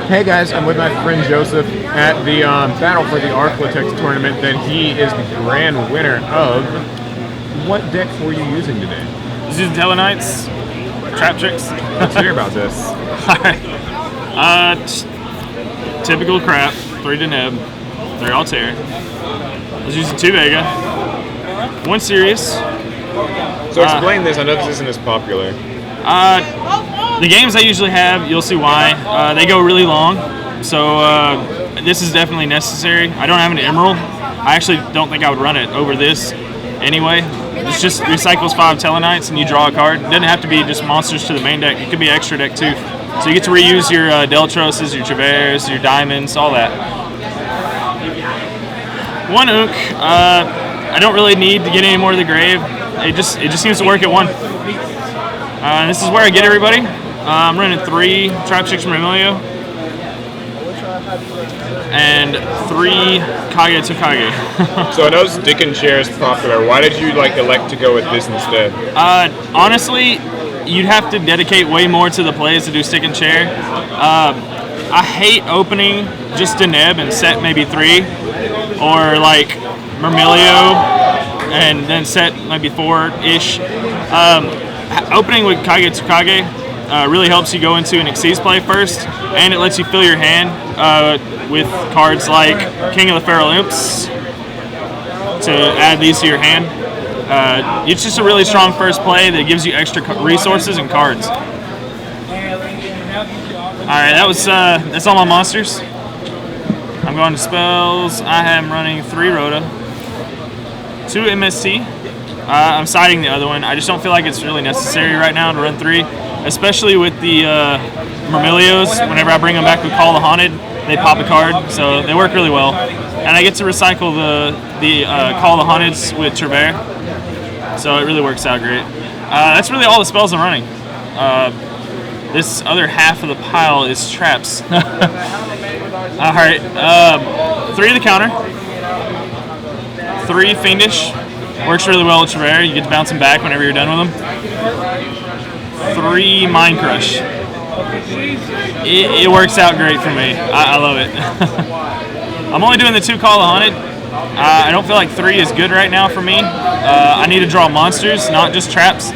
Hey guys, I'm with my friend Joseph at the Battle for the Architects tournament that he is the grand winner of. What deck were you using today? Using Nutella Knights, Trap Tricks. Let's hear about this. Alright. Typical crap. 3 Deneb. 3 Altair. I was using 2 Vega. 1 Sirius. So explain this, I know this isn't as popular. The games I usually have, you'll see why. They go really long, so this is definitely necessary. I don't have an Emerald. I actually don't think I would run it over this anyway. It's just recycles 5 Tellarknights and you draw a card. It doesn't have to be just monsters to the main deck. It could be extra deck too. So you get to reuse your Deltroses, your Travers, your Diamonds, all that. 1 Ook. I don't really need to get any more to the grave. It just seems to work at 1. This is where I get everybody. I'm running 3 Trap Chicks from Emilio and 3 Kage Tokage. So I know Stick and Chair is popular. Why did you elect to go with this instead? Honestly, you'd have to dedicate way more to the plays to do Stick and Chair. I hate opening just Deneb and set maybe 3, or Mermilio and then set maybe 4-ish. Opening with Kage Tsukage really helps you go into an Xyz play first, and it lets you fill your hand with cards like King of the Feral Imps to add these to your hand. It's just a really strong first play that gives you extra resources and cards. Alright, that's all my monsters. I'm going to spells. I am running 3 Rhoda, 2 MST. I'm siding the other one. I just don't feel like it's really necessary right now to run 3, especially with the Mermilios. Whenever I bring them back with Call the Haunted, they pop a card, so they work really well. And I get to recycle the Call the Haunteds with Travers, so it really works out great. That's really all the spells I'm running. This other half of the pile is traps. Alright, 3 of the counter, 3 Fiendish. Works really well with Travers. You get to bounce them back whenever you're done with them. 3 Mind Crush. It works out great for me. I love it. I'm only doing the 2 Call the Haunted. I don't feel like 3 is good right now for me. I need to draw monsters, not just traps.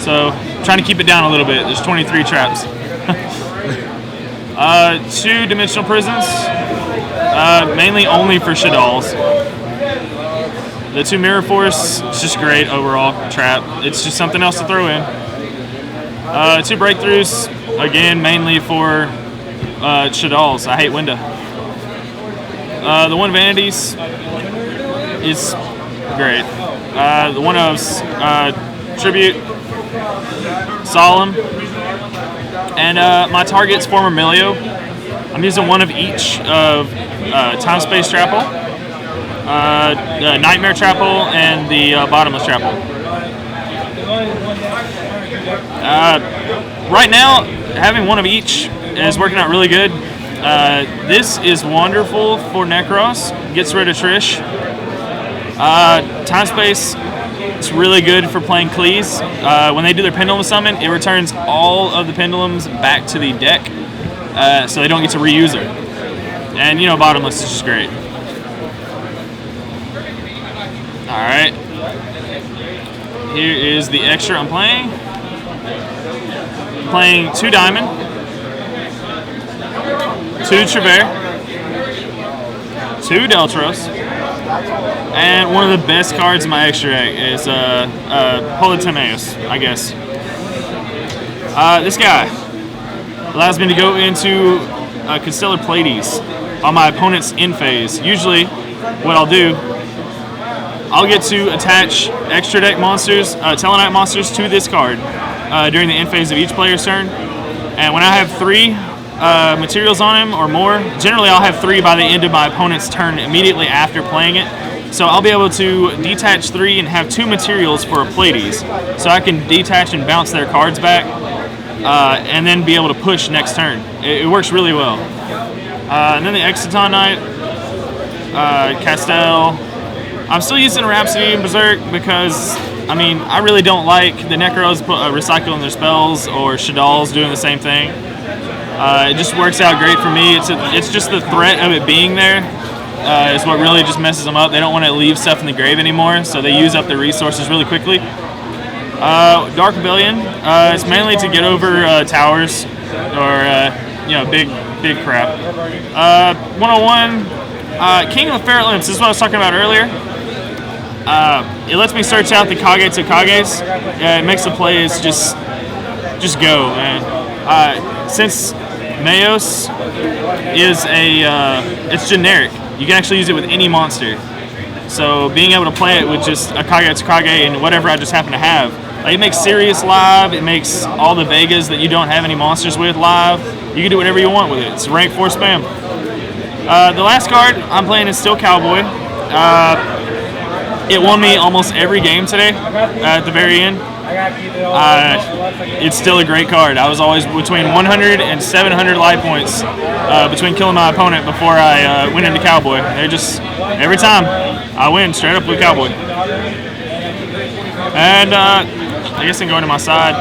So I'm trying to keep it down a little bit. There's 23 traps. 2 Dimensional Prisons. Mainly only for Shadalls. The 2 Mirror Force, it's just great overall trap. It's just something else to throw in. 2 Breakthroughs, again, mainly for Shadalls. I hate Winda. The 1 Vanities is great. The 1 Ofs, Tribute, Solemn, and my target's for Mermilio. I'm using 1 of each of Time Space Trapple, the Nightmare Trapple, and the Bottomless Trapple. Right now, having 1 of each is working out really good. This is wonderful for Necros. Gets rid of Trish. Time Space, it's really good for playing Cleese. When they do their Pendulum Summon, it returns all of the Pendulums back to the deck, so they don't get to reuse her. And Bottomless is just great. Alright. Here is the extra I'm playing. Playing 2 Diamond, 2 Travers, 2 Deltros, and one of the best cards in my extra deck is Politemeus, I guess. This guy allows me to go into Constellar Pleiades on my opponent's end phase. Usually, what I'll do, I'll get to attach extra deck monsters, Tellarknight monsters, to this card during the end phase of each player's turn. And when I have 3 materials on him or more, generally I'll have 3 by the end of my opponent's turn immediately after playing it. So I'll be able to detach 3 and have 2 materials for a Pleiades. So I can detach and bounce their cards back and then be able to push next turn. It works really well. And then the Exciton Knight, Castell. I'm still using Rhapsody and Berserk because, I really don't like the Necros recycling their spells or Shadalls doing the same thing. It just works out great for me. It's just the threat of it being there is what really just messes them up. They don't want to leave stuff in the grave anymore, so they use up their resources really quickly. Dark Rebellion, it's mainly to get over towers or big crap. 101, King of the Ferret Imps. This is what I was talking about earlier. It lets me search out the Kage to Kages. It makes the plays just go, man. Since Mayos is it's generic. You can actually use it with any monster. So being able to play it with just a Kage to Kage and whatever I just happen to have, it makes Sirius live. It makes all the Vegas that you don't have any monsters with live. You can do whatever you want with it. It's rank 4 spam. The last card I'm playing is still Cowboy. It won me almost every game today at the very end. It's still a great card. I was always between 100 and 700 life points between killing my opponent before I went into Cowboy. They're just, every time I win straight up with Cowboy. And I guess I'm going to my side.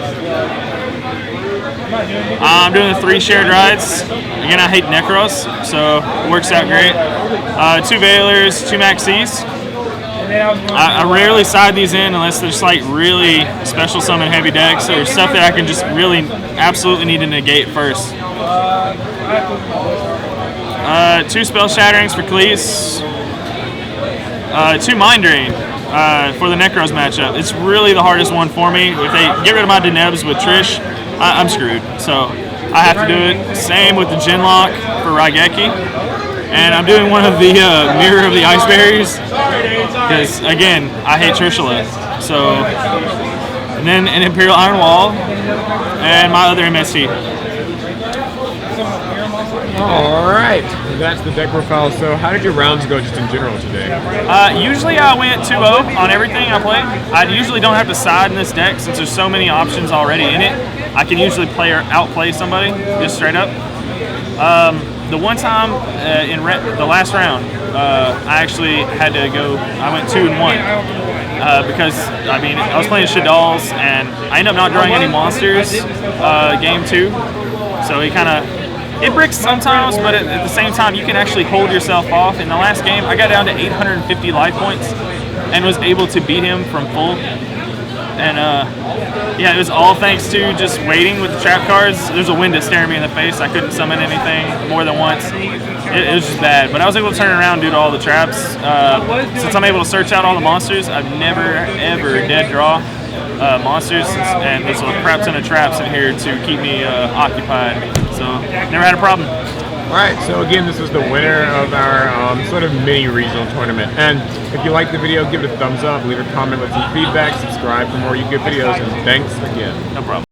I'm doing the 3 shared rides. Again, I hate Necros, so it works out great. 2 Veilers, 2 Maxis. I rarely side these in unless there's like really special summon heavy decks or stuff that I can just really absolutely need to negate first. 2 Spell Shatterings for Cleese. 2 Mind Drain for the Necros matchup. It's really the hardest one for me. If they get rid of my Denebs with Trish, I'm screwed. So I have to do it. Same with the Genlock for Raigeki. And I'm doing one of the Mirror of the Ice Berries because, again, I hate Trishula. So, and then an Imperial Iron Wall and my other MST. All right, that's the deck profile. So how did your rounds go just in general today? Usually I went 2-0 on everything I play. I usually don't have to side in this deck since there's so many options already in it. I can usually play or outplay somebody just straight up. The one time in the last round, I actually had to go. I went 2-1 because I was playing Shadalls and I ended up not drawing any monsters game 2. So it bricks sometimes, but at the same time you can actually hold yourself off. In the last game, I got down to 850 life points and was able to beat him from full. And it was all thanks to just waiting with the trap cards. There's a wind staring me in the face. I couldn't summon anything more than once. It was just bad. But I was able to turn around due to all the traps. Since I'm able to search out all the monsters, I've never, ever dead draw monsters. And there's a crap ton of traps in here to keep me occupied. So never had a problem. All right, so again, this is the winner of our sort of mini regional tournament. And if you like the video, give it a thumbs up, leave a comment with some feedback, subscribe for more YouTube videos, and thanks again. No problem.